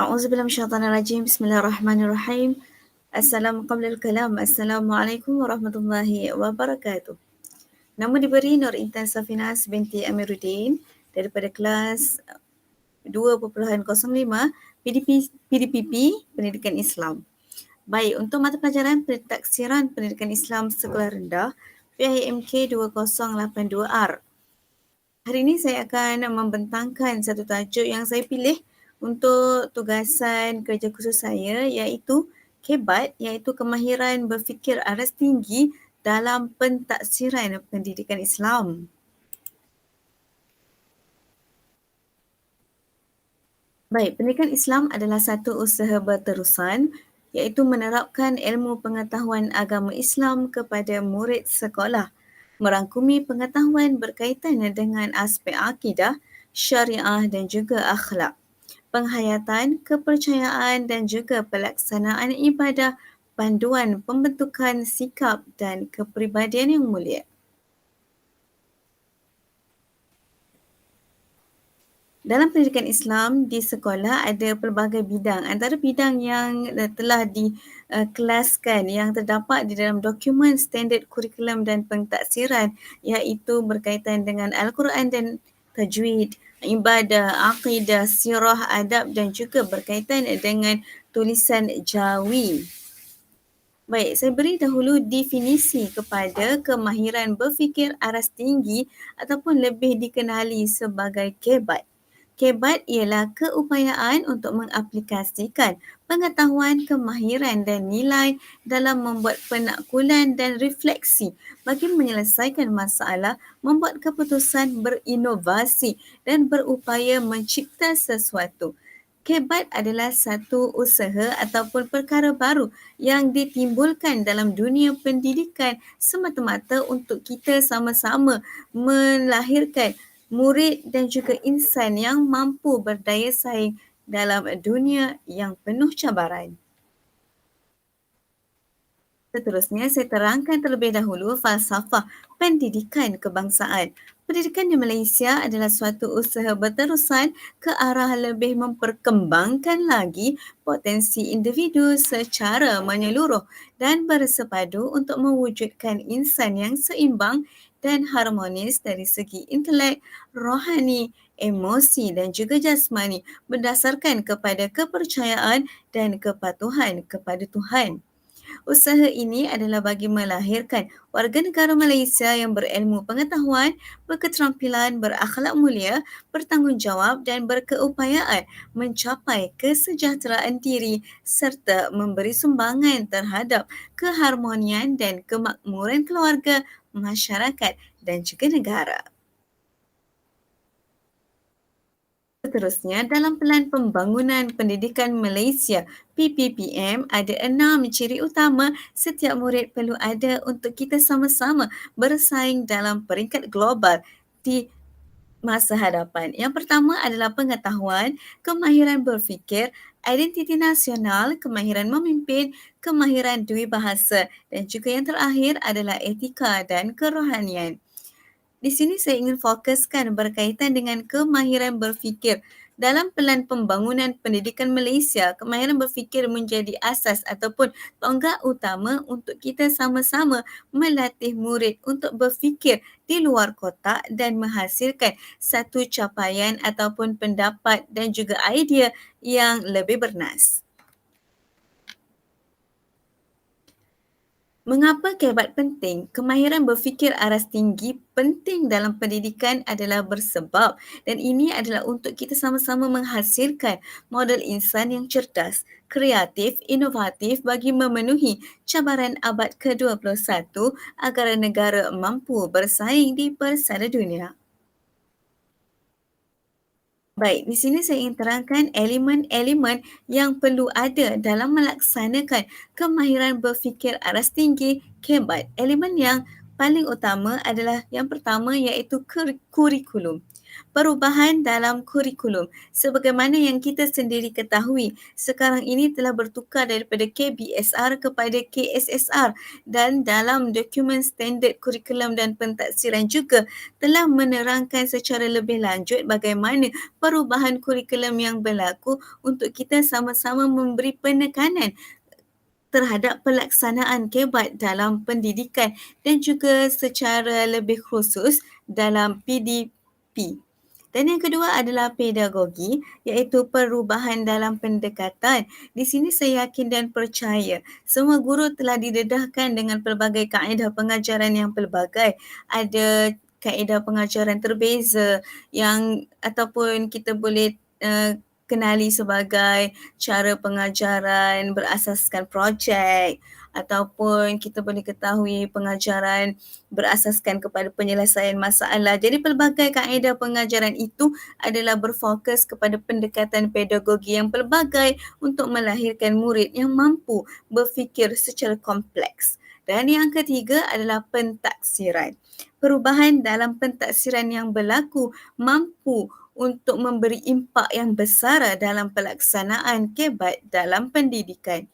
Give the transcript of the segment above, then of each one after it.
A'udzubillahi minasyaitonirrajim. Bismillahirrahmanirrahim. Assalamualaikum warahmatullahi wabarakatuh. Nama diberi Nur Intan Safinas binti Amiruddin daripada kelas 2.05 PDPP Pendidikan Islam. Baik, untuk mata pelajaran Pentaksiran Pendidikan Islam Sekolah Rendah PIMK 2082R. Hari ini saya akan membentangkan satu tajuk yang saya pilih untuk tugasan kerja khusus saya, iaitu KEBAT, iaitu kemahiran berfikir aras tinggi dalam pentaksiran pendidikan Islam. Baik, pendidikan Islam adalah satu usaha berterusan, iaitu menerapkan ilmu pengetahuan agama Islam kepada murid sekolah, merangkumi pengetahuan berkaitan dengan aspek akidah, syariah dan juga akhlak, penghayatan, kepercayaan dan juga pelaksanaan ibadah, panduan pembentukan sikap dan kepribadian yang mulia. Dalam pendidikan Islam di sekolah ada pelbagai bidang. Antara bidang yang telah dikelaskan yang terdapat di dalam dokumen standard kurikulum dan pentaksiran, iaitu berkaitan dengan Al-Quran dan tajwid, ibadah, akidah, sirah, adab dan juga berkaitan dengan tulisan Jawi. Baik, saya beri dahulu definisi kepada kemahiran berfikir aras tinggi ataupun lebih dikenali sebagai KEBAT. KEBAT ialah keupayaan untuk mengaplikasikan pengetahuan, kemahiran dan nilai dalam membuat penakkulan dan refleksi bagi menyelesaikan masalah, membuat keputusan, berinovasi dan berupaya mencipta sesuatu. KEBAT adalah satu usaha ataupun perkara baru yang ditimbulkan dalam dunia pendidikan semata-mata untuk kita sama-sama melahirkan murid dan juga insan yang mampu berdaya saing dalam dunia yang penuh cabaran. Seterusnya, saya terangkan terlebih dahulu falsafah pendidikan kebangsaan. Pendidikan di Malaysia adalah suatu usaha berterusan ke arah lebih memperkembangkan lagi potensi individu secara menyeluruh dan bersepadu untuk mewujudkan insan yang seimbang dan harmonis dari segi intelek, rohani, emosi dan juga jasmani berdasarkan kepada kepercayaan dan kepatuhan kepada Tuhan. Usaha ini adalah bagi melahirkan warga negara Malaysia yang berilmu pengetahuan, berketerampilan, berakhlak mulia, bertanggungjawab dan berkeupayaan mencapai kesejahteraan diri serta memberi sumbangan terhadap keharmonian dan kemakmuran keluarga, masyarakat dan juga negara. Seterusnya, dalam Pelan Pembangunan Pendidikan Malaysia PPPM ada 6 ciri utama setiap murid perlu ada untuk kita sama-sama bersaing dalam peringkat global di masa hadapan. Yang pertama adalah pengetahuan, kemahiran berfikir, identiti nasional, kemahiran memimpin, kemahiran dui bahasa dan juga yang terakhir adalah etika dan kerohanian. Di sini saya ingin fokuskan berkaitan dengan kemahiran berfikir. Dalam Pelan Pembangunan Pendidikan Malaysia, kemahiran berfikir menjadi asas ataupun tonggak utama untuk kita sama-sama melatih murid untuk berfikir di luar kotak dan menghasilkan satu capaian ataupun pendapat dan juga idea yang lebih bernas. Mengapa KEBAT penting? Kemahiran berfikir aras tinggi penting dalam pendidikan adalah bersebab dan ini adalah untuk kita sama-sama menghasilkan model insan yang cerdas, kreatif, inovatif bagi memenuhi cabaran abad ke-21 agar negara mampu bersaing di persada dunia. Baik, di sini saya ingin terangkan elemen-elemen yang perlu ada dalam melaksanakan kemahiran berfikir aras tinggi KEBAT. Elemen yang paling utama adalah yang pertama iaitu kurikulum. Perubahan dalam kurikulum. Sebagaimana yang kita sendiri ketahui, sekarang ini telah bertukar daripada KBSR kepada KSSR dan dalam dokumen standard kurikulum dan pentadsiran juga telah menerangkan secara lebih lanjut bagaimana perubahan kurikulum yang berlaku untuk kita sama-sama memberi penekanan terhadap pelaksanaan kebat dalam pendidikan dan juga secara lebih khusus dalam PDP. Dan yang kedua adalah pedagogi, iaitu perubahan dalam pendekatan. Di sini saya yakin dan percaya semua guru telah didedahkan dengan pelbagai kaedah pengajaran yang pelbagai. Ada kaedah pengajaran terbeza yang ataupun kita boleh kenali sebagai cara pengajaran berasaskan projek ataupun kita boleh ketahui pengajaran berasaskan kepada penyelesaian masalah. Jadi pelbagai kaedah pengajaran itu adalah berfokus kepada pendekatan pedagogi yang pelbagai untuk melahirkan murid yang mampu berfikir secara kompleks. Dan yang ketiga adalah pentaksiran. Perubahan dalam pentaksiran yang berlaku mampu untuk memberi impak yang besar dalam pelaksanaan kebat dalam pendidikan.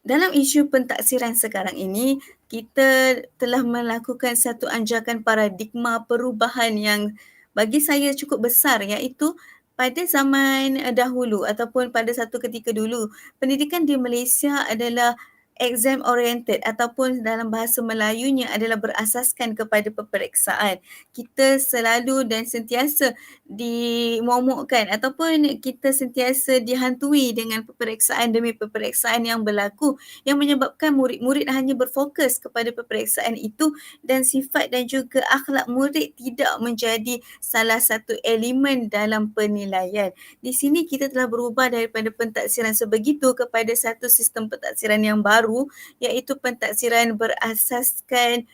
Dalam isu pentaksiran sekarang ini, kita telah melakukan satu anjakan paradigma perubahan yang bagi saya cukup besar, iaitu pada zaman dahulu ataupun pada satu ketika dulu, pendidikan di Malaysia adalah exam oriented ataupun dalam bahasa Melayunya adalah berasaskan kepada peperiksaan. Kita selalu dan sentiasa dimomokkan ataupun kita sentiasa dihantui dengan peperiksaan demi peperiksaan yang berlaku yang menyebabkan murid-murid hanya berfokus kepada peperiksaan itu dan sifat dan juga akhlak murid tidak menjadi salah satu elemen dalam penilaian. Di sini kita telah berubah daripada pentaksiran sebegitu kepada satu sistem pentaksiran yang baru iaitu pentaksiran berasaskan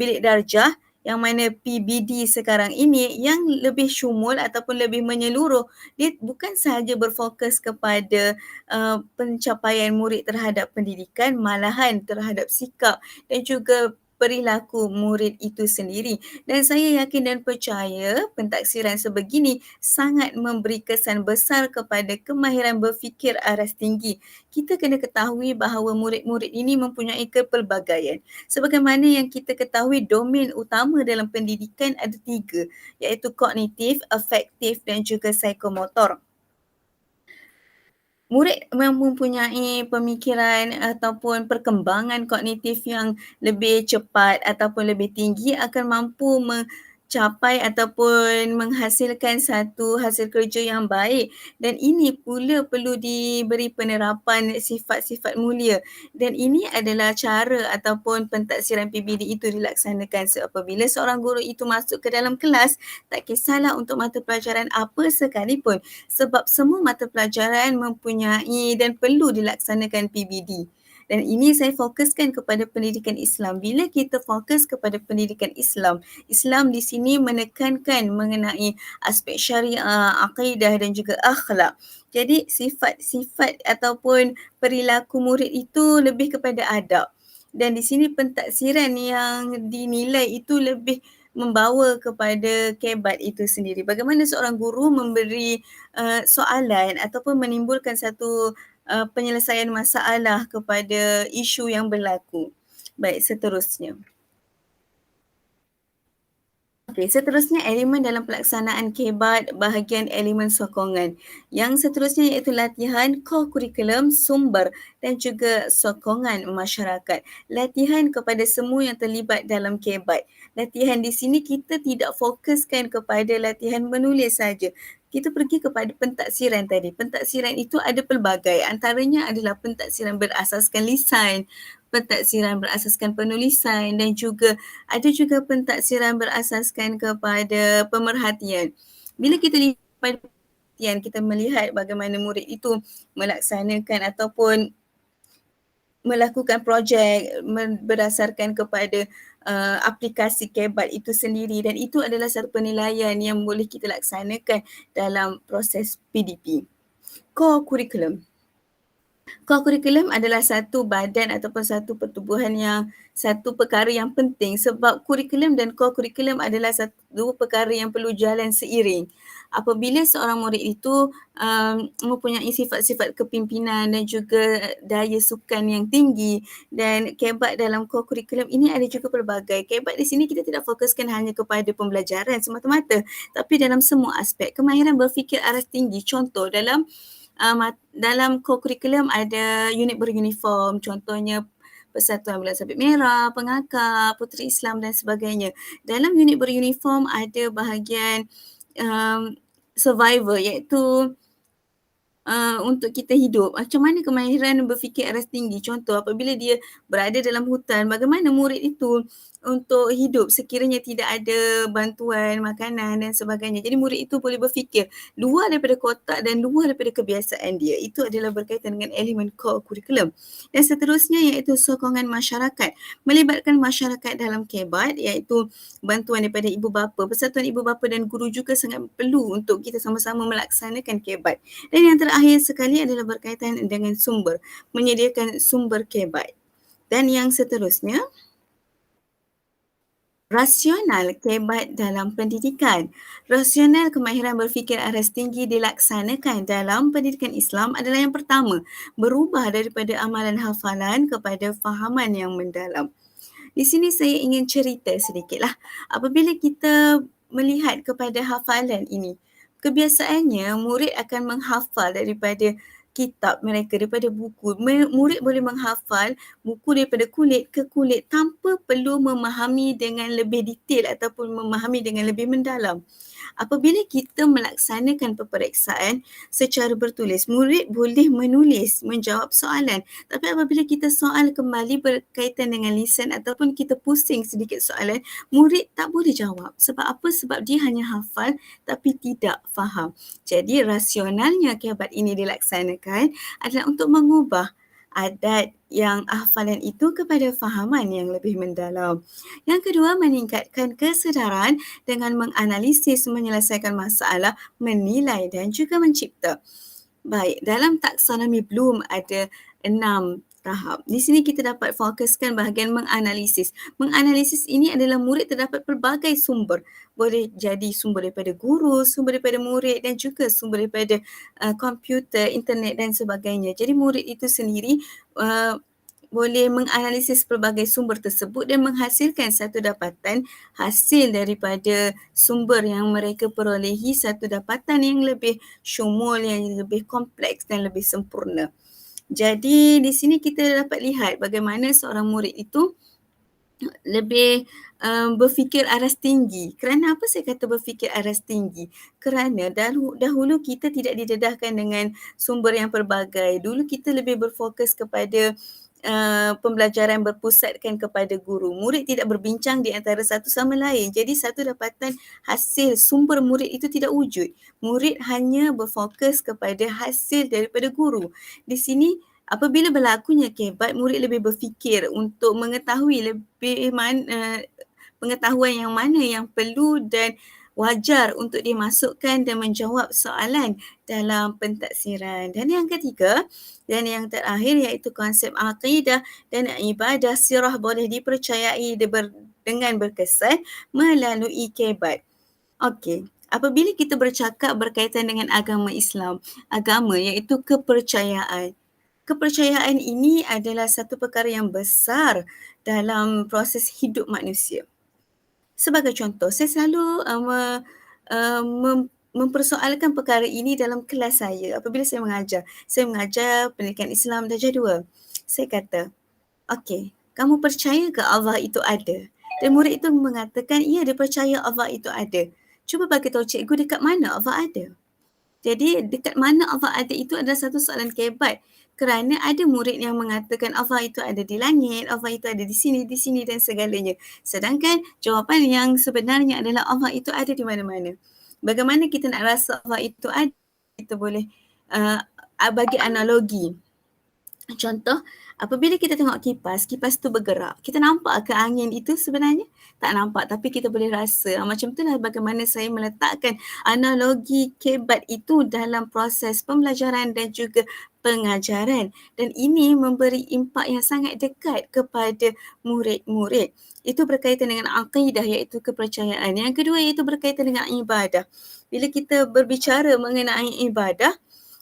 bilik darjah yang mana PBD sekarang ini yang lebih syumul ataupun lebih menyeluruh. Dia bukan sahaja berfokus kepada pencapaian murid terhadap pendidikan, malahan terhadap sikap dan juga perilaku murid itu sendiri. Dan saya yakin dan percaya pentaksiran sebegini sangat memberi kesan besar kepada kemahiran berfikir aras tinggi. Kita kena ketahui bahawa murid-murid ini mempunyai kepelbagaian. Sebagaimana yang kita ketahui domain utama dalam pendidikan ada 3 iaitu kognitif, afektif dan juga psikomotor. Murid mempunyai pemikiran ataupun perkembangan kognitif yang lebih cepat ataupun lebih tinggi akan mampu mencapai ataupun menghasilkan satu hasil kerja yang baik dan ini pula perlu diberi penerapan sifat-sifat mulia dan ini adalah cara ataupun pentaksiran PBD itu dilaksanakan apabila seorang guru itu masuk ke dalam kelas tak kisahlah untuk mata pelajaran apa sekalipun sebab semua mata pelajaran mempunyai dan perlu dilaksanakan PBD. Dan ini saya fokuskan kepada pendidikan Islam. Bila kita fokus kepada pendidikan Islam, Islam di sini menekankan mengenai aspek syariah, akidah dan juga akhlak. Jadi sifat-sifat ataupun perilaku murid itu lebih kepada adab. Dan di sini pentaksiran yang dinilai itu lebih membawa kepada kebat itu sendiri. Bagaimana seorang guru memberi soalan ataupun menimbulkan satu penyelesaian masalah kepada isu yang berlaku. Baik, seterusnya. Okey, seterusnya elemen dalam pelaksanaan kebat bahagian elemen sokongan. Yang seterusnya iaitu latihan co-curriculum, sumber dan juga sokongan masyarakat. Latihan kepada semua yang terlibat dalam kebat. Latihan di sini kita tidak fokuskan kepada latihan menulis saja. Kita pergi kepada pentaksiran tadi. Pentaksiran itu ada pelbagai. Antaranya adalah pentaksiran berasaskan lisan, pentaksiran berasaskan penulisan dan juga ada juga pentaksiran berasaskan kepada pemerhatian. Bila kita lihat pada perhatian, kita melihat bagaimana murid itu melaksanakan ataupun melakukan projek berdasarkan kepada aplikasi kebat itu sendiri dan itu adalah satu penilaian yang boleh kita laksanakan dalam proses PDP. Core curriculum. Core curriculum adalah satu badan ataupun satu pertubuhan satu perkara yang penting sebab kurikulum dan core curriculum adalah dua perkara yang perlu jalan seiring. Apabila seorang murid itu mempunyai sifat-sifat kepimpinan dan juga daya sukan yang tinggi dan kebat dalam core curriculum ini ada juga pelbagai. Kebat di sini kita tidak fokuskan hanya kepada pembelajaran semata-mata tapi dalam semua aspek. Kemahiran berfikir aras tinggi, contoh dalam co-curriculum ada unit beruniform, contohnya Persatuan Bulan Sabit Merah, Pengakar, Puteri Islam dan sebagainya. Dalam unit beruniform ada bahagian survivor iaitu untuk kita hidup. Macam mana kemahiran berfikir aras tinggi? Contoh, apabila dia berada dalam hutan, bagaimana murid itu untuk hidup sekiranya tidak ada bantuan makanan dan sebagainya. Jadi murid itu boleh berfikir luar daripada kotak dan luar daripada kebiasaan dia. Itu adalah berkaitan dengan elemen core curriculum. Dan seterusnya iaitu sokongan masyarakat. Melibatkan masyarakat dalam kebat iaitu bantuan daripada ibu bapa. Persatuan ibu bapa dan guru juga sangat perlu untuk kita sama-sama melaksanakan kebat. Dan yang terakhir sekali adalah berkaitan dengan sumber, menyediakan sumber kebat. Dan yang seterusnya, rasional kebat dalam pendidikan. Rasional kemahiran berfikir aras tinggi dilaksanakan dalam pendidikan Islam adalah yang pertama, berubah daripada amalan hafalan kepada fahaman yang mendalam. Di sini saya ingin cerita sedikitlah. Apabila kita melihat kepada hafalan ini, kebiasaannya murid akan menghafal daripada kitab mereka, daripada buku. Murid boleh menghafal buku daripada kulit ke kulit tanpa perlu memahami dengan lebih detail ataupun memahami dengan lebih mendalam. Apabila kita melaksanakan peperiksaan secara bertulis, murid boleh menulis, menjawab soalan. Tapi apabila kita soal kembali berkaitan dengan lisan ataupun kita pusing sedikit soalan, murid tak boleh jawab. Sebab apa? Sebab dia hanya hafal tapi tidak faham. Jadi rasionalnya kebat ini dilaksanakan adalah untuk mengubah adat yang hafalan itu kepada fahaman yang lebih mendalam. Yang kedua, meningkatkan kesedaran dengan menganalisis, menyelesaikan masalah, menilai dan juga mencipta. Baik, dalam taksonomi Bloom ada 6 tahap. Di sini kita dapat fokuskan bahagian menganalisis. Menganalisis ini adalah murid terdapat pelbagai sumber. Boleh jadi sumber daripada guru, sumber daripada murid dan juga sumber daripada komputer, internet dan sebagainya. Jadi murid itu sendiri boleh menganalisis pelbagai sumber tersebut dan menghasilkan satu dapatan hasil daripada sumber yang mereka perolehi, satu dapatan yang lebih syumul, yang lebih kompleks dan lebih sempurna. Jadi di sini kita dapat lihat bagaimana seorang murid itu lebih berfikir aras tinggi. Kerana apa saya kata berfikir aras tinggi? Kerana dahulu kita tidak didedahkan dengan sumber yang pelbagai. Dulu kita lebih berfokus kepada pembelajaran berpusatkan kepada guru. Murid tidak berbincang di antara satu sama lain. Jadi satu dapatan hasil sumber murid itu tidak wujud. Murid hanya berfokus kepada hasil daripada guru. Di sini apabila berlakunya kebat, murid lebih berfikir untuk mengetahui lebih pengetahuan yang mana yang perlu dan wajar untuk dimasukkan dan menjawab soalan dalam pentaksiran. Dan yang ketiga dan yang terakhir iaitu konsep akidah dan ibadah sirah boleh dipercayai dengan berkesan melalui kebat. Okey, apabila kita bercakap berkaitan dengan agama Islam, agama iaitu kepercayaan. Kepercayaan ini adalah satu perkara yang besar dalam proses hidup manusia. Sebagai contoh, saya selalu mempersoalkan perkara ini dalam kelas saya apabila saya mengajar. Saya mengajar pendidikan Islam darjah 2. Saya kata, okey, kamu percaya ke Allah itu ada? Dan murid itu mengatakan, ya, dia percaya Allah itu ada. Cuba bagi tahu cikgu dekat mana Allah ada. Jadi dekat mana Allah ada itu adalah satu soalan kebat. Kerana ada murid yang mengatakan Allah itu ada di langit, Allah itu ada di sini dan segalanya. Sedangkan jawapan yang sebenarnya adalah Allah itu ada di mana-mana. Bagaimana kita nak rasa Allah itu ada? Kita boleh bagi analogi. Contoh, apabila kita tengok kipas, kipas tu bergerak. Kita nampak ke angin itu sebenarnya? Tak nampak, tapi kita boleh rasa. Macam itulah bagaimana saya meletakkan analogi kebat itu dalam proses pembelajaran dan juga pengajaran. Dan ini memberi impak yang sangat dekat kepada murid-murid. Itu berkaitan dengan akidah, iaitu kepercayaan. Yang kedua iaitu berkaitan dengan ibadah. Bila kita berbicara mengenai ibadah,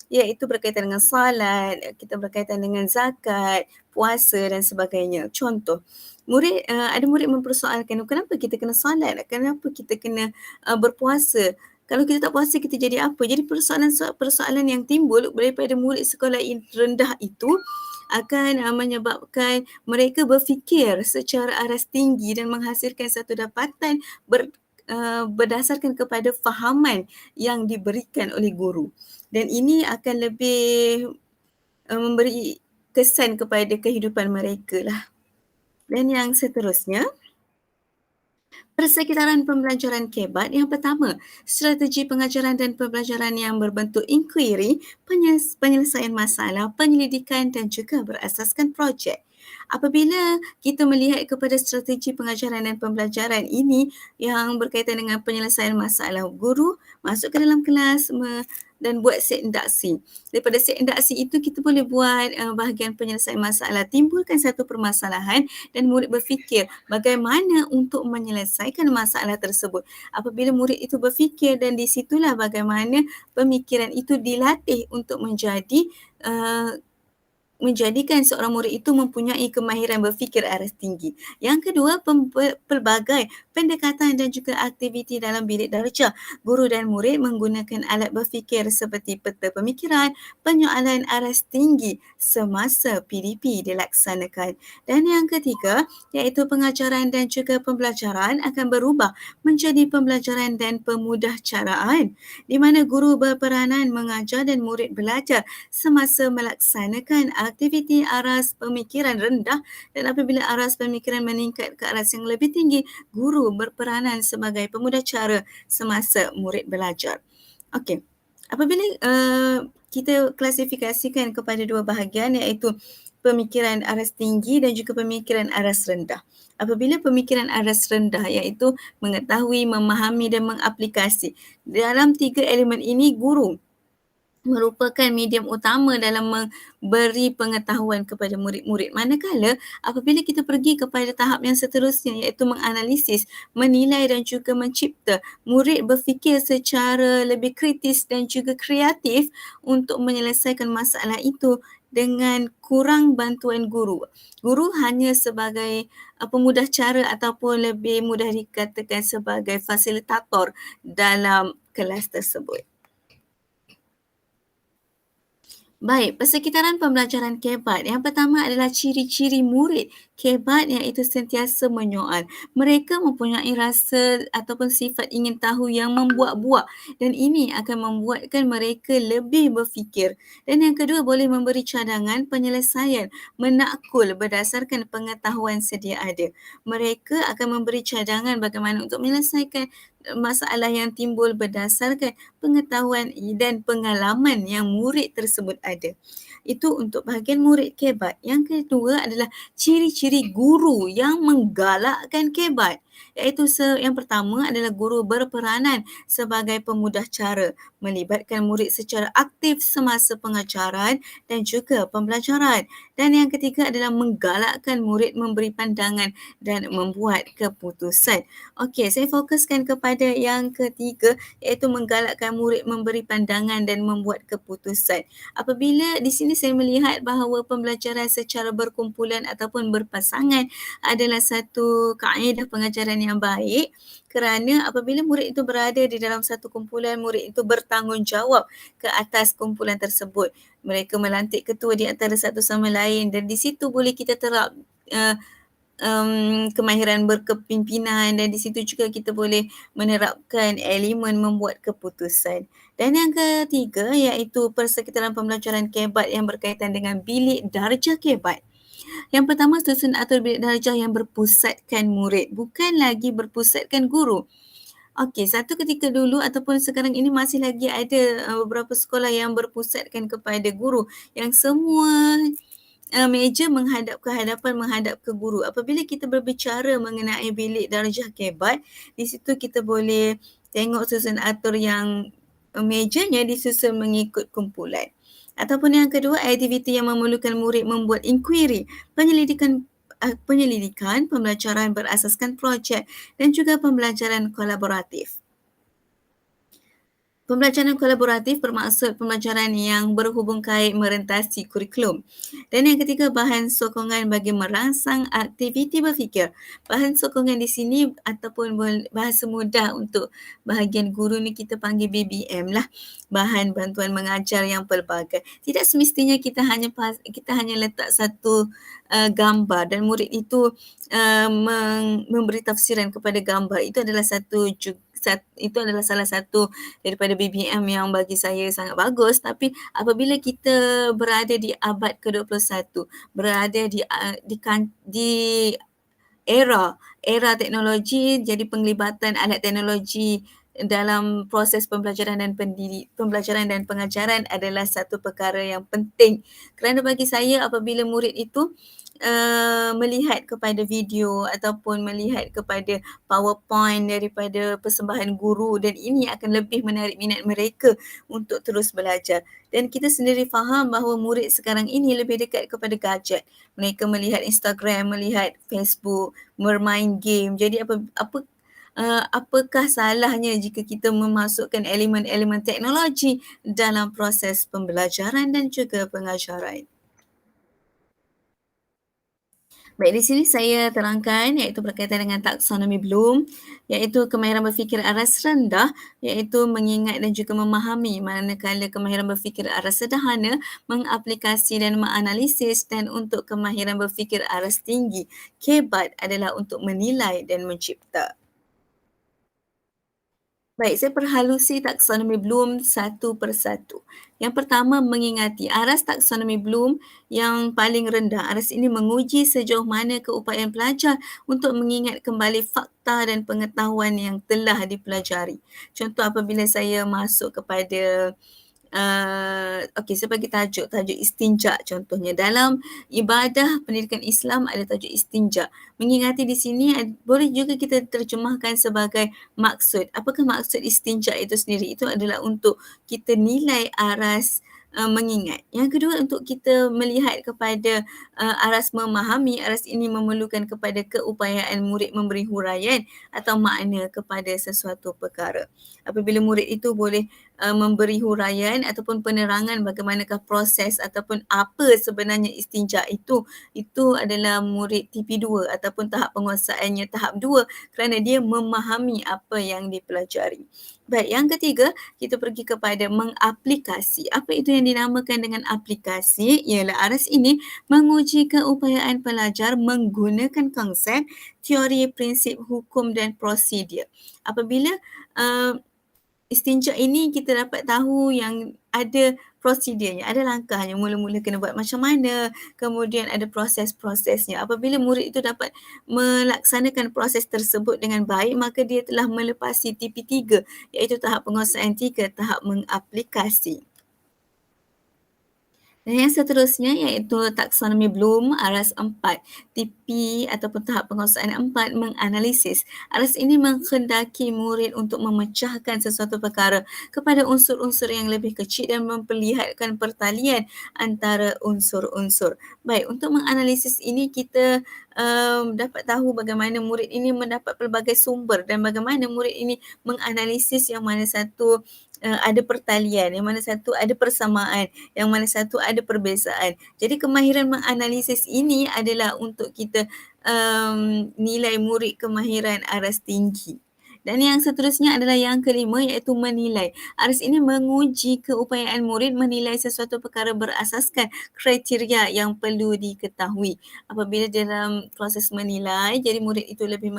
iaitu berkaitan dengan salat, kita berkaitan dengan zakat, puasa dan sebagainya. Contoh, ada murid mempersoalkan, kenapa kita kena salat? Kenapa kita kena berpuasa? Kalau kita tak puasa, kita jadi apa? Jadi persoalan yang timbul daripada murid sekolah rendah itu akan menyebabkan mereka berfikir secara aras tinggi dan menghasilkan satu dapatan berdasarkan kepada fahaman yang diberikan oleh guru. Dan ini akan lebih memberi kesan kepada kehidupan mereka lah. Dan yang seterusnya, persekitaran pembelajaran kebat. Yang pertama, strategi pengajaran dan pembelajaran yang berbentuk inquiry, penyelesaian masalah, penyelidikan dan juga berasaskan projek. Apabila kita melihat kepada strategi pengajaran dan pembelajaran ini yang berkaitan dengan penyelesaian masalah, guru masuk ke dalam kelas dan buat set indaksi. Daripada set indaksi itu kita boleh buat bahagian penyelesaian masalah, timbulkan satu permasalahan dan murid berfikir bagaimana untuk menyelesaikan masalah tersebut. Apabila murid itu berfikir dan di situlah bagaimana pemikiran itu dilatih untuk menjadikan seorang murid itu mempunyai kemahiran berfikir aras tinggi. Yang kedua, pelbagai pendekatan dan juga aktiviti dalam bilik darjah. Guru dan murid menggunakan alat berfikir seperti peta pemikiran, penyoalan aras tinggi semasa PDP dilaksanakan. Dan yang ketiga, iaitu pengajaran dan juga pembelajaran akan berubah menjadi pembelajaran dan pemudahcaraan, di mana guru berperanan mengajar dan murid belajar semasa melaksanakan aktiviti aras pemikiran rendah, dan apabila aras pemikiran meningkat ke aras yang lebih tinggi, guru berperanan sebagai pemudahcara semasa murid belajar. Okey. Apabila kita klasifikasikan kepada dua bahagian, iaitu pemikiran aras tinggi dan juga pemikiran aras rendah. Apabila pemikiran aras rendah iaitu mengetahui, memahami dan mengaplikasi. Dalam tiga elemen ini, guru merupakan medium utama dalam memberi pengetahuan kepada murid-murid. Manakala apabila kita pergi kepada tahap yang seterusnya iaitu menganalisis, menilai dan juga mencipta, murid berfikir secara lebih kritis dan juga kreatif untuk menyelesaikan masalah itu dengan kurang bantuan guru. Guru hanya sebagai pemudahcara ataupun lebih mudah dikatakan sebagai fasilitator dalam kelas tersebut. Baik, persekitaran pembelajaran kebat. Yang pertama adalah ciri-ciri murid kebat iaitu sentiasa menyoal. Mereka mempunyai rasa ataupun sifat ingin tahu yang membuak-buak dan ini akan membuatkan mereka lebih berfikir. Dan yang kedua, boleh memberi cadangan penyelesaian menakul berdasarkan pengetahuan sedia ada. Mereka akan memberi cadangan bagaimana untuk menyelesaikan masalah yang timbul berdasarkan pengetahuan dan pengalaman yang murid tersebut ada. Itu untuk bahagian murid kebat. Yang kedua adalah ciri-ciri guru yang menggalakkan kebat. Iaitu yang pertama adalah guru berperanan sebagai pemudahcara, melibatkan murid secara aktif semasa pengajaran dan juga pembelajaran. Dan yang ketiga adalah menggalakkan murid memberi pandangan dan membuat keputusan. Okey, saya fokuskan kepada yang ketiga iaitu menggalakkan murid memberi pandangan dan membuat keputusan. Apabila di sini saya melihat bahawa pembelajaran secara berkumpulan ataupun berpasangan adalah satu kaedah pengajaran yang baik, kerana apabila murid itu berada di dalam satu kumpulan, murid itu bertanggungjawab ke atas kumpulan tersebut. Mereka melantik ketua di antara satu sama lain dan di situ boleh kita terap kemahiran berkepimpinan dan di situ juga kita boleh menerapkan elemen membuat keputusan. Dan yang ketiga iaitu persekitaran pembelajaran kebat yang berkaitan dengan bilik darjah kebat. Yang pertama, susun atur bilik darjah yang berpusatkan murid, bukan lagi berpusatkan guru. Okey, satu ketika dulu ataupun sekarang ini masih lagi ada beberapa sekolah yang berpusatkan kepada guru, yang semua meja menghadap ke hadapan, menghadap ke guru. Apabila kita berbicara mengenai bilik darjah kebat, di situ kita boleh tengok susun atur yang mejanya disusun mengikut kumpulan. Ataupun yang kedua, aktiviti yang memerlukan murid membuat inquiry, penyelidikan, pembelajaran berasaskan projek dan juga pembelajaran kolaboratif. Pembelajaran kolaboratif bermaksud pembelajaran yang berhubung kait merentasi kurikulum. Dan yang ketiga, bahan sokongan bagi merangsang aktiviti berfikir. Bahan sokongan di sini ataupun bahasa mudah untuk bahagian guru ni kita panggil BBM lah. Bahan bantuan mengajar yang pelbagai. Tidak semestinya kita hanya letak satu gambar dan murid itu memberi tafsiran kepada gambar. Itu adalah salah satu daripada BBM yang bagi saya sangat bagus, tapi apabila kita berada di abad ke-21, berada di era teknologi, jadi penglibatan alat teknologi dalam proses pembelajaran dan pengajaran adalah satu perkara yang penting. Kerana bagi saya apabila murid itu melihat kepada video ataupun melihat kepada PowerPoint daripada persembahan guru, dan ini akan lebih menarik minat mereka untuk terus belajar. Dan kita sendiri faham bahawa murid sekarang ini lebih dekat kepada gadget. Mereka melihat Instagram, melihat Facebook, bermain game. Jadi apakah salahnya jika kita memasukkan elemen-elemen teknologi dalam proses pembelajaran dan juga pengajaran? Baik, di sini saya terangkan iaitu berkaitan dengan taksonomi Bloom, iaitu kemahiran berfikir aras rendah, iaitu mengingat dan juga memahami, manakala kemahiran berfikir aras sederhana mengaplikasi dan menganalisis, dan untuk kemahiran berfikir aras tinggi, kebat adalah untuk menilai dan mencipta. Baik, saya perhalusi taksonomi Bloom satu persatu. Yang pertama, mengingati aras taksonomi Bloom yang paling rendah. Aras ini menguji sejauh mana keupayaan pelajar untuk mengingat kembali fakta dan pengetahuan yang telah dipelajari. Contoh, apabila saya masuk kepada saya bagi tajuk istinja contohnya. Dalam ibadah pendidikan Islam ada tajuk istinja. Mengingati di sini boleh juga kita terjemahkan sebagai maksud. Apakah maksud istinja itu sendiri? Itu adalah untuk kita nilai aras mengingat. Yang kedua, untuk kita melihat kepada aras memahami. Aras ini memerlukan kepada keupayaan murid memberi huraian atau makna kepada sesuatu perkara. Apabila murid itu boleh memberi huraian ataupun penerangan bagaimanakah proses ataupun apa sebenarnya istinja itu adalah murid TP2 ataupun tahap penguasaannya tahap 2, kerana dia memahami apa yang dipelajari. Baik, yang ketiga, kita pergi kepada mengaplikasi. Apa itu yang dinamakan dengan aplikasi? Ialah aras ini menguji keupayaan pelajar menggunakan konsep, teori, prinsip, hukum dan prosedur. Apabila istinja ini kita dapat tahu yang ada prosedurnya, ada langkahnya, mula-mula kena buat macam mana, kemudian ada proses-prosesnya. Apabila murid itu dapat melaksanakan proses tersebut dengan baik, maka dia telah melepasi TP3, iaitu tahap penguasaan 3, tahap mengaplikasi. Dan yang seterusnya iaitu taksonomi Bloom aras 4, TP ataupun tahap penguasaan 4, menganalisis. Aras ini menghendaki murid untuk memecahkan sesuatu perkara kepada unsur-unsur yang lebih kecil dan memperlihatkan pertalian antara unsur-unsur. Baik, untuk menganalisis ini kita dapat tahu bagaimana murid ini mendapat pelbagai sumber dan bagaimana murid ini menganalisis yang mana satu ada pertalian, yang mana satu ada persamaan, yang mana satu ada perbezaan. Jadi kemahiran menganalisis ini adalah untuk kita nilai murid kemahiran aras tinggi. Dan yang seterusnya adalah yang kelima, iaitu menilai. Aras ini menguji keupayaan murid menilai sesuatu perkara berasaskan kriteria yang perlu diketahui. Apabila dalam proses menilai, jadi murid itu lebih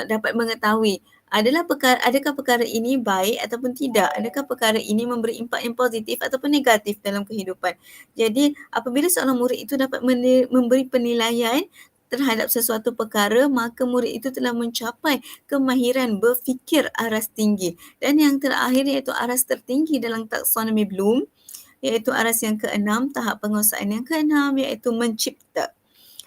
dapat mengetahui adakah perkara ini baik ataupun tidak? Adakah perkara ini memberi impak yang positif ataupun negatif dalam kehidupan? Jadi apabila seorang murid itu dapat memberi penilaian terhadap sesuatu perkara, maka murid itu telah mencapai kemahiran berfikir aras tinggi. Dan yang terakhir iaitu aras tertinggi dalam taksonomi Bloom, iaitu aras yang keenam, tahap penguasaan yang keenam iaitu mencipta.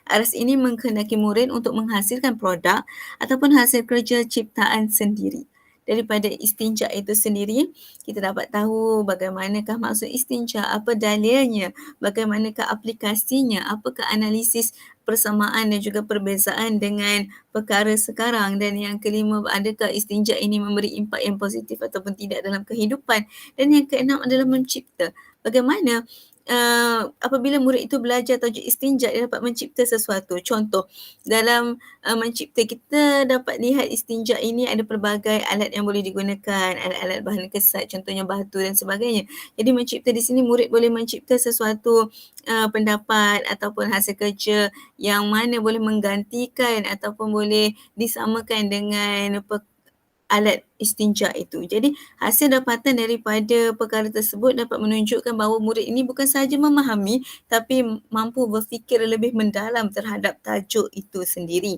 Aras ini mengkehendaki murid untuk menghasilkan produk ataupun hasil kerja ciptaan sendiri. Daripada istinja itu sendiri, kita dapat tahu bagaimanakah maksud istinja, apa dalilnya, bagaimanakah aplikasinya, apakah analisis persamaan dan juga perbezaan dengan perkara sekarang, dan yang kelima, adakah istinja ini memberi impak yang positif ataupun tidak dalam kehidupan, dan yang keenam adalah mencipta. Bagaimana apabila murid itu belajar tajuk istinja, dia dapat mencipta sesuatu. Contoh, dalam mencipta, kita dapat lihat istinja ini ada pelbagai alat yang boleh digunakan, alat-alat bahan kesat, contohnya batu dan sebagainya. Jadi mencipta di sini, murid boleh mencipta sesuatu pendapat ataupun hasil kerja yang mana boleh menggantikan ataupun boleh disamakan dengan alat istinja itu. Jadi hasil dapatan daripada perkara tersebut dapat menunjukkan bahawa murid ini bukan sahaja memahami tapi mampu berfikir lebih mendalam terhadap tajuk itu sendiri.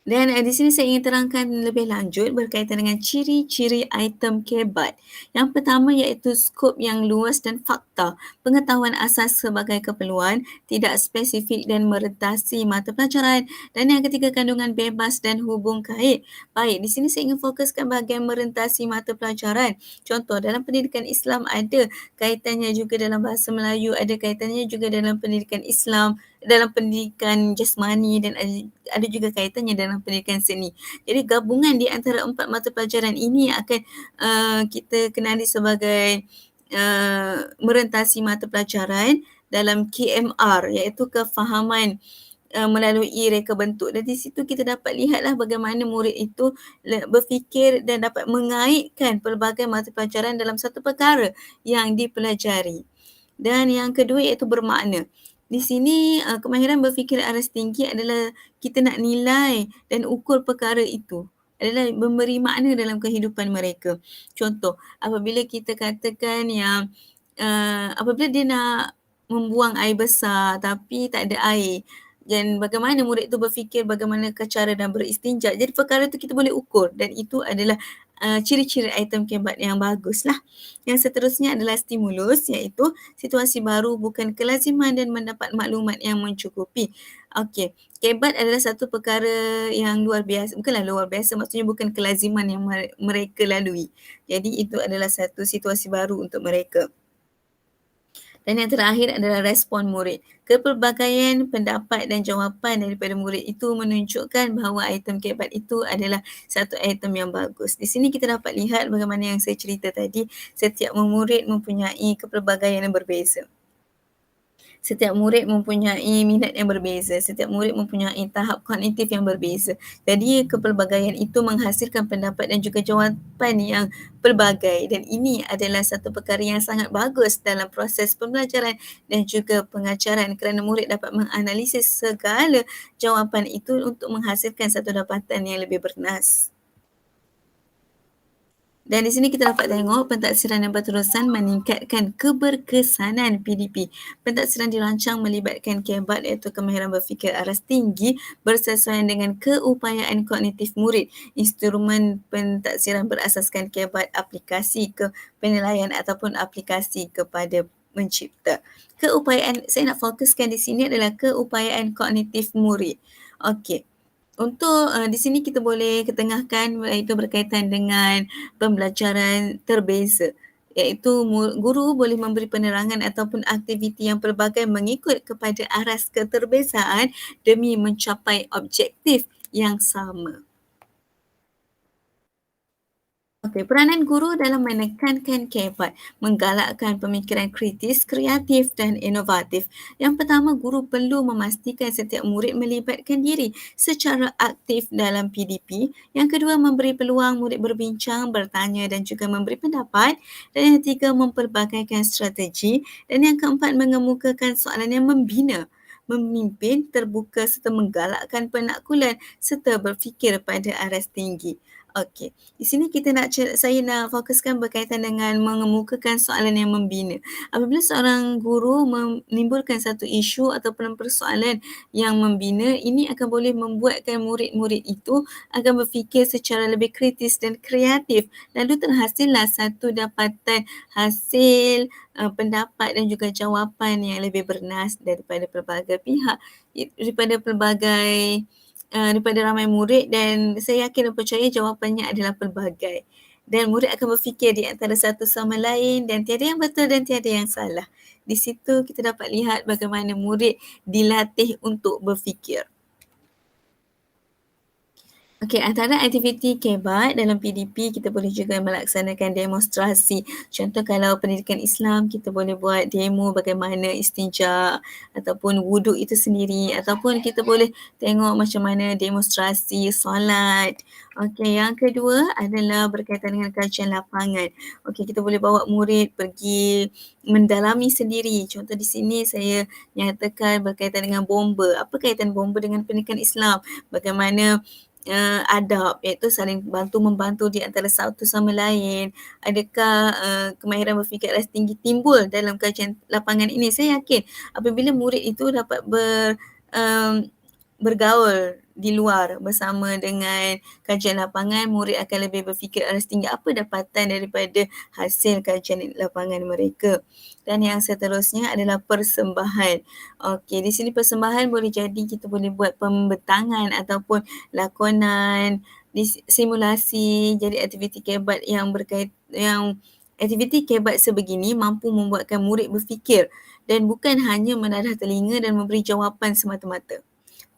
Dan di sini saya ingin terangkan lebih lanjut berkaitan dengan ciri-ciri item kebat. Yang pertama iaitu skop yang luas dan fakta. Pengetahuan asas sebagai keperluan, tidak spesifik dan merentasi mata pelajaran. Dan yang ketiga, kandungan bebas dan hubung kait. Baik, di sini saya ingin fokuskan bahagian merentasi mata pelajaran. Contoh, dalam pendidikan Islam ada kaitannya juga dalam bahasa Melayu, ada kaitannya juga dalam pendidikan Islam, dalam pendidikan jasmani, dan ada juga kaitannya dalam pendidikan seni. Jadi gabungan di antara empat mata pelajaran ini akan kita kenali sebagai merentasi mata pelajaran dalam KMR, iaitu kefahaman melalui reka bentuk. Dan di situ kita dapat lihatlah bagaimana murid itu berfikir dan dapat mengaitkan pelbagai mata pelajaran dalam satu perkara yang dipelajari. Dan yang kedua iaitu bermakna. Di sini kemahiran berfikir aras tinggi adalah kita nak nilai dan ukur perkara itu, adalah memberi makna dalam kehidupan mereka. Contoh, apabila kita katakan yang apabila dia nak membuang air besar tapi tak ada air, dan bagaimana murid itu berfikir bagaimanakah cara dan beristinja. Jadi perkara itu kita boleh ukur, dan itu adalah ciri-ciri item kebat yang baguslah. Yang seterusnya adalah stimulus, iaitu situasi baru, bukan kelaziman, dan mendapat maklumat yang mencukupi. Okey, kebat adalah satu perkara yang luar biasa, bukanlah luar biasa, maksudnya bukan kelaziman yang mereka lalui. Jadi itu adalah satu situasi baru untuk mereka. Dan yang terakhir adalah respon murid. Kepelbagaian pendapat dan jawapan daripada murid itu menunjukkan bahawa item kebat itu adalah satu item yang bagus. Di sini kita dapat lihat bagaimana yang saya cerita tadi, setiap murid mempunyai kepelbagaian yang berbeza. Setiap murid mempunyai minat yang berbeza, setiap murid mempunyai tahap kognitif yang berbeza. Jadi kepelbagaian itu menghasilkan pendapat dan juga jawapan yang pelbagai, dan ini adalah satu perkara yang sangat bagus dalam proses pembelajaran dan juga pengajaran, kerana murid dapat menganalisis segala jawapan itu untuk menghasilkan satu dapatan yang lebih bernas. Dan di sini kita dapat tengok pentaksiran yang berterusan meningkatkan keberkesanan PDP. Pentaksiran dirancang melibatkan kebat, iaitu kemahiran berfikir aras tinggi bersesuaian dengan keupayaan kognitif murid. Instrumen pentaksiran berasaskan kebat, aplikasi ke penilaian ataupun aplikasi kepada mencipta. Keupayaan, saya nak fokuskan di sini adalah keupayaan kognitif murid. Okey. Untuk di sini kita boleh ketengahkan iaitu berkaitan dengan pembelajaran terbeza, iaitu guru boleh memberi penerangan ataupun aktiviti yang pelbagai mengikut kepada aras keterbezaan demi mencapai objektif yang sama. Okey, peranan guru dalam menekankan kebat, menggalakkan pemikiran kritis, kreatif dan inovatif. Yang pertama, guru perlu memastikan setiap murid melibatkan diri secara aktif dalam PDP. Yang kedua, memberi peluang murid berbincang, bertanya dan juga memberi pendapat. Dan yang ketiga, mempelbagaikan strategi. Dan yang keempat, mengemukakan soalan yang membina, memimpin, terbuka serta menggalakkan penakkulan serta berfikir pada aras tinggi. Okey, di sini kita nak saya nak fokuskan berkaitan dengan mengemukakan soalan yang membina. Apabila seorang guru menimbulkan satu isu ataupun persoalan yang membina, ini akan boleh membuatkan murid-murid itu akan berfikir secara lebih kritis dan kreatif. Lalu terhasillah satu dapatan hasil, pendapat dan juga jawapan yang lebih bernas daripada pelbagai pihak, daripada pelbagai daripada ramai murid, dan saya yakin dan percaya jawapannya adalah pelbagai. Dan murid akan berfikir di antara satu sama lain dan tiada yang betul dan tiada yang salah. Di situ kita dapat lihat bagaimana murid dilatih untuk berfikir. Okey, antara aktiviti kebat dalam PDP, kita boleh juga melaksanakan demonstrasi. Contoh kalau pendidikan Islam, kita boleh buat demo bagaimana istinja ataupun wuduk itu sendiri, ataupun kita boleh tengok macam mana demonstrasi solat. Okey, yang kedua adalah berkaitan dengan kajian lapangan. Okey, kita boleh bawa murid pergi mendalami sendiri. Contoh di sini saya nyatakan berkaitan dengan bomba. Apa kaitan bomba dengan pendidikan Islam? Bagaimana adab, iaitu saling bantu-membantu di antara satu sama lain. Adakah kemahiran berfikir aras tinggi timbul dalam kajian lapangan ini? Saya yakin apabila murid itu dapat bergaul di luar bersama dengan kajian lapangan, murid akan lebih berfikir aras tinggi apa dapatan daripada hasil kajian lapangan mereka. Dan yang seterusnya adalah persembahan. Okey, di sini persembahan boleh jadi kita boleh buat pembentangan ataupun lakonan, simulasi, jadi aktiviti kebat yang aktiviti kebat sebegini mampu membuatkan murid berfikir dan bukan hanya menadah telinga dan memberi jawapan semata-mata.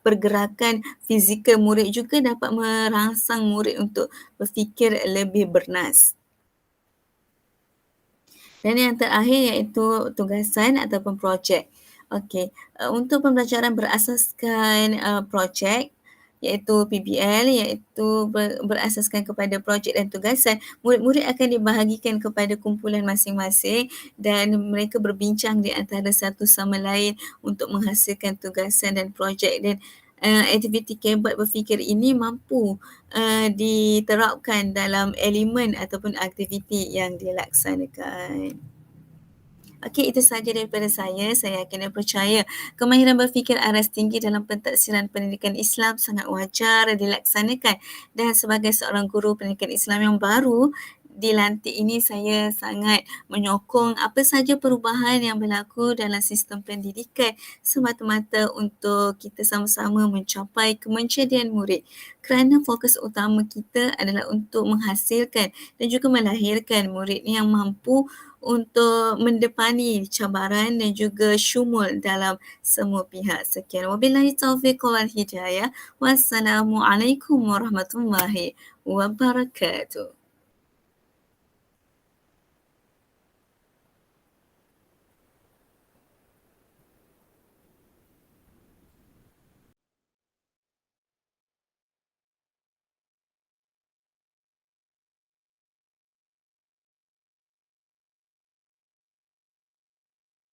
Pergerakan fizikal murid juga dapat merangsang murid untuk berfikir lebih bernas. Dan yang terakhir iaitu tugasan ataupun projek. Okey, untuk pembelajaran berasaskan projek iaitu PBL, iaitu berasaskan kepada projek dan tugasan, murid-murid akan dibahagikan kepada kumpulan masing-masing dan mereka berbincang di antara satu sama lain untuk menghasilkan tugasan dan projek, dan aktiviti kebat berfikir ini mampu diterapkan dalam elemen ataupun aktiviti yang dilaksanakan. Okey, itu sahaja daripada saya. Saya yakin dan percaya kemahiran berfikir aras tinggi dalam pentadsiran pendidikan Islam sangat wajar dilaksanakan, dan sebagai seorang guru pendidikan Islam yang baru dilantik ini, saya sangat menyokong apa sahaja perubahan yang berlaku dalam sistem pendidikan semata-mata untuk kita sama-sama mencapai kemenjadian murid. Kerana fokus utama kita adalah untuk menghasilkan dan juga melahirkan murid yang mampu untuk mendepani cabaran dan juga syumul dalam semua pihak. Sekian. Wabillahi taufiq wal hidayah. Wassalamualaikum warahmatullahi wabarakatuh.